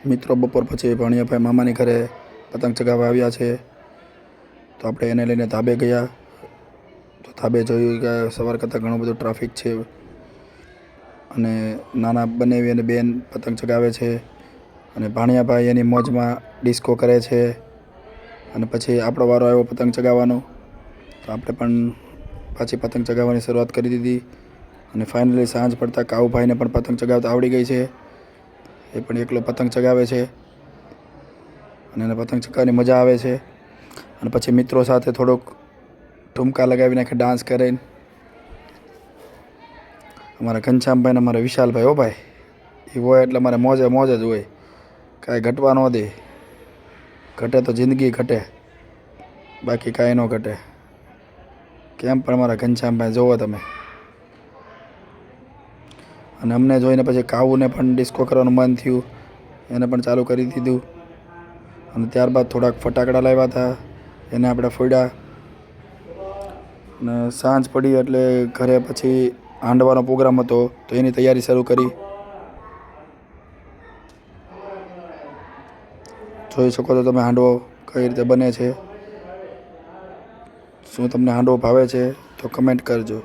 મિત્રો બપોર પછી ભાણિયાભાઈ મામાની ઘરે પતંગ ચગાવવા આવ્યા છે, તો આપણે એને લઈને ધાબે ગયા. તો ધાબે જોયું કે સવાર કરતાં ઘણું બધું ટ્રાફિક છે અને નાના બનેવી અને બેન પતંગ ચગાવે છે અને ભાણિયાભાઈ એની મોજમાં ડિસ્કો કરે છે. અને પછી આપણો વારો આવ્યો પતંગ ચગાવવાનો, તો આપણે પણ પાછી પતંગ ચગાવવાની શરૂઆત કરી દીધી. અને ફાઇનલી સાંજ પડતાં કાઉભાઈને પણ પતંગ ચગાવતા આવડી ગઈ છે. એ પણ એકલો પતંગ ચગાવે છે અને એને પતંગ ચગાવવાની મજા આવે છે. અને પછી મિત્રો સાથે થોડોક ઠુમકા લગાવી નાખે, ડાન્સ કરીને. અમારા ઘનશ્યામભાઈ ને અમારા વિશાલભાઈ, હો ભાઈ, એ હોય એટલે મારે મોજે મોજ જ હોય, કાંઈ ઘટવા ન દે. ઘટે તો જિંદગી ઘટે, બાકી કાંઈ ન ઘટે. કેમ પણ અમારા ઘનશ્યામભાઈ જોવો તમે. અને અમને જોઈને પછી કાવુને પણ ડિસ્કો કરવાનું મન થયું, એને પણ ચાલુ કરી દીધું. અને ત્યારબાદ થોડાક ફટાકડા લાવ્યા હતા, એને આપણે ફોડ્યા. અને સાંજ પડી એટલે ઘરે પછી હાંડવાનો પ્રોગ્રામ હતો, તો એની તૈયારી શરૂ કરી. જોઈ શકો છો તમે હાંડવો કઈ રીતે બને છે. શું તમને હાંડવો ભાવે છે તો કમેન્ટ કરજો.